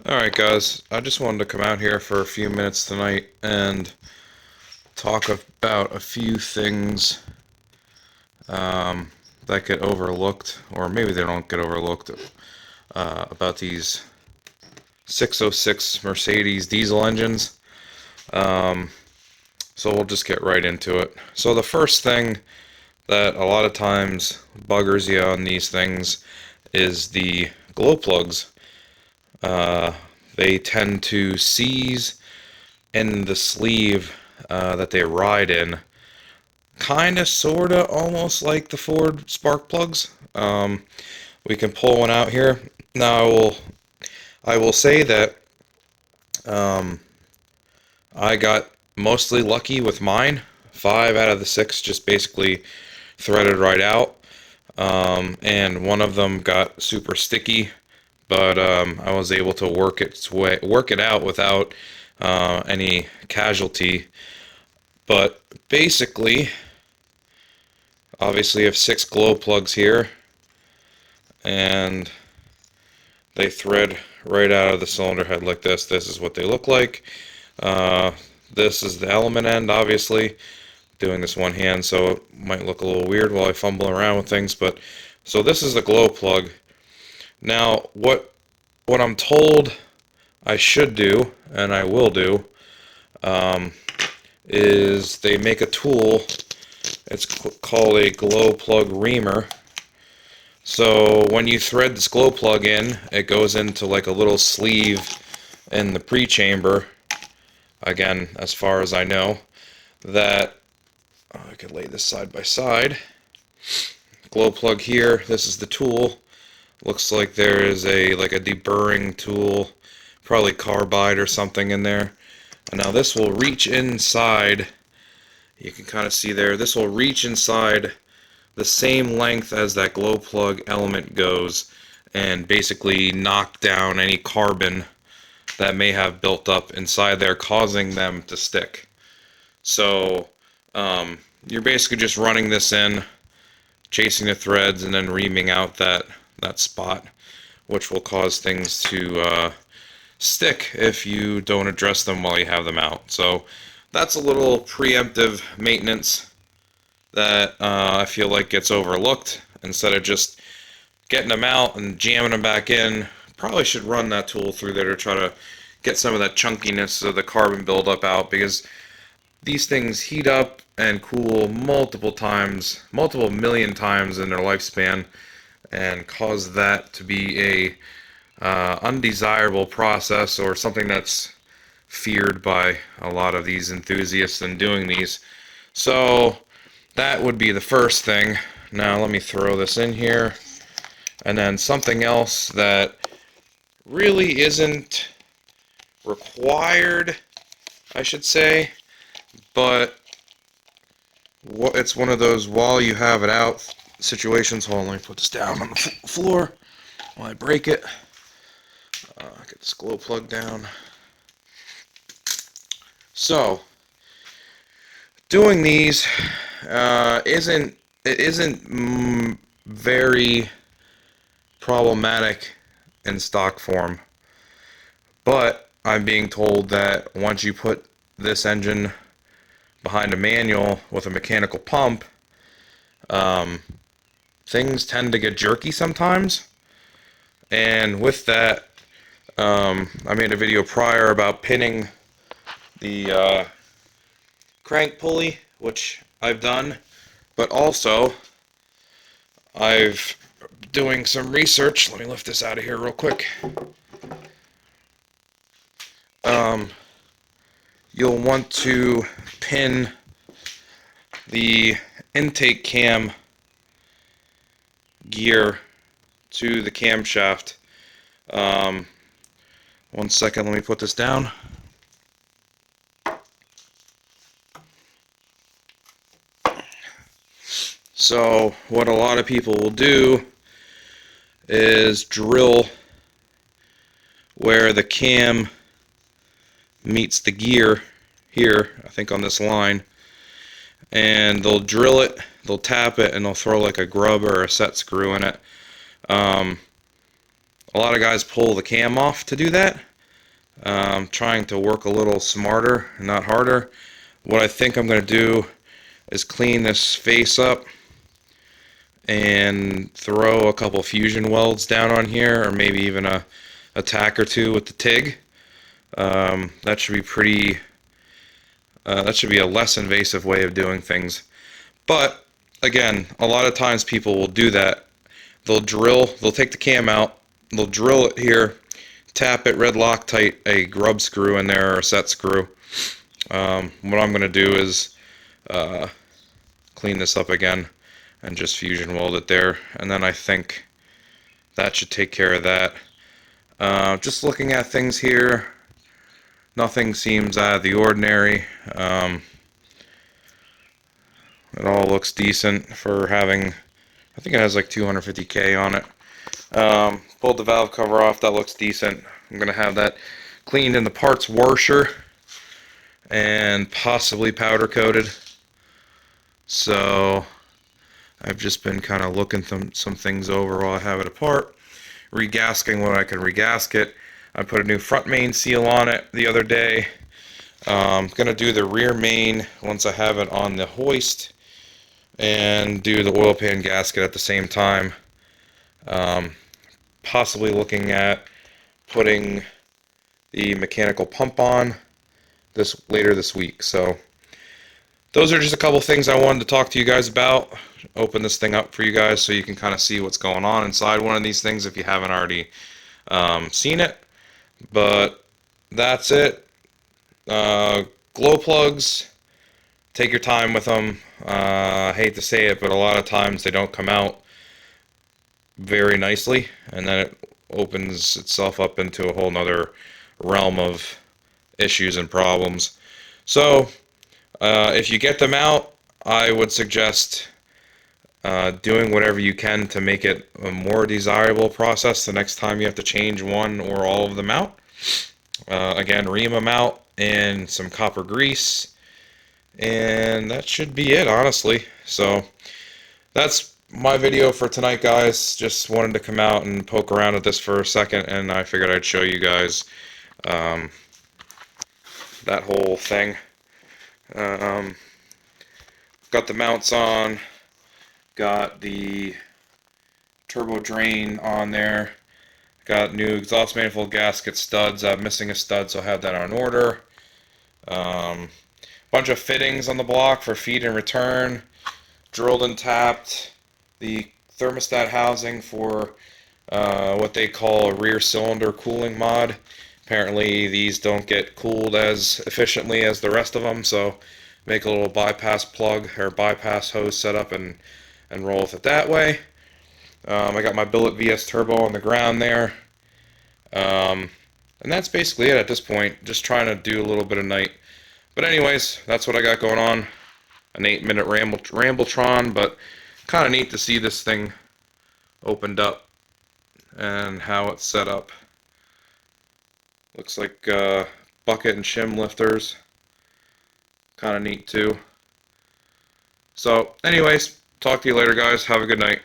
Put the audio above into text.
Alright guys, I just wanted to come out here for a few minutes tonight and talk about a few things that get overlooked, or maybe they don't get overlooked, about these 606 Mercedes diesel engines. So we'll just get right into it. So the first thing that a lot of times buggers you on these things is the glow plugs. They tend to seize in the sleeve that they ride in, kind of, sort of, almost like the Ford spark plugs. We can pull one out here. Now I will say that I got mostly lucky with mine. 5 out of the 6 just basically threaded right out, and one of them got super sticky, but I was able to work it out without any casualty. But basically, obviously, I have 6 glow plugs here, and they thread right out of the cylinder head like this. This is what they look like. This is the element end, obviously. Doing this one hand, so it might look a little weird while I fumble around with things, but so this is the glow plug. Now, what I'm told I should do, and I will do, is they make a tool. It's called a glow plug reamer. So when you thread this glow plug in, it goes into like a little sleeve in the pre-chamber. Again, as far as I know, that I could lay this side by side. Glow plug here. This is the tool. Looks like there is a deburring tool, probably carbide or something in there. And now this will reach inside. You can kind of see there. This will reach inside the same length as that glow plug element goes, and basically knock down any carbon that may have built up inside there, causing them to stick. So you're basically just running this in, chasing the threads, and then reaming out that spot, which will cause things to stick if you don't address them while you have them out. So that's a little preemptive maintenance that I feel like gets overlooked. Instead of just getting them out and jamming them back in, probably should run that tool through there to try to get some of that chunkiness of the carbon buildup out, because these things heat up and cool multiple times, multiple million times in their lifespan, and cause that to be a undesirable process, or something that's feared by a lot of these enthusiasts in doing these. So that would be the first thing. Now let me throw this in here. And then something else that really isn't required, I should say, but it's one of those while you have it out situations. Hold on, let me put this down on the floor while I break it. Get this glow plug down. So doing these isn't very problematic in stock form, but I'm being told that once you put this engine behind a manual with a mechanical pump, things tend to get jerky sometimes. And with that, I made a video prior about pinning the crank pulley, which I've done, but also I've doing some research. Let me lift this out of here real quick. You'll want to pin the intake cam gear to the camshaft. One second, let me put this down. So what a lot of people will do is drill where the cam meets the gear here, I think on this line, and they'll drill it, they'll tap it, and they'll throw like a grub or a set screw in it. A lot of guys pull the cam off to do that, Trying to work a little smarter, not harder. What I think I'm going to do is clean this face up and throw a couple fusion welds down on here, or maybe even a tack or two with the TIG. That should be pretty. That should be a less invasive way of doing things. But again, a lot of times people will do that. They'll take the cam out, they'll drill it here, tap it red Loctite a grub screw in there or a set screw. What I'm going to do is clean this up again and just fusion weld it there, and then I think that should take care of that. Just looking at things here, nothing seems out of the ordinary. It all looks decent for having, I think it has like 250K on it. Pulled the valve cover off, that looks decent. I'm going to have that cleaned in the parts washer and possibly powder coated. So I've just been kind of looking some things over while I have it apart, regasking what I can regasket. I put a new front main seal on it the other day. I'm going to do the rear main once I have it on the hoist, and do the oil pan gasket at the same time. Possibly looking at putting the mechanical pump on later this week. So those are just a couple things I wanted to talk to you guys about. Open this thing up for you guys so you can kind of see what's going on inside one of these things if you haven't already seen it. But that's it. Glow plugs, take your time with them. I hate to say it, but a lot of times they don't come out very nicely, and then it opens itself up into a whole nother realm of issues and problems. So if you get them out, I would suggest doing whatever you can to make it a more desirable process the next time you have to change one or all of them out. Again, ream them out and some copper grease, and that should be it, honestly. So that's my video for tonight, guys. Just wanted to come out and poke around at this for a second, and I figured I'd show you guys that whole thing. Got the mounts on, got the turbo drain on there, got new exhaust manifold gasket studs. I'm missing a stud, so I'll have that on order. Bunch of fittings on the block for feed and return, drilled and tapped. The thermostat housing for what they call a rear cylinder cooling mod. Apparently these don't get cooled as efficiently as the rest of them, so make a little bypass plug or bypass hose set up and roll with it that way. I got my billet VS turbo on the ground there. And that's basically it at this point. Just trying to do a little bit of night. But anyways, that's what I got going on. An 8-minute rambletron, but kind of neat to see this thing opened up and how it's set up. Looks like bucket and shim lifters. Kind of neat too. So anyways, talk to you later, guys. Have a good night.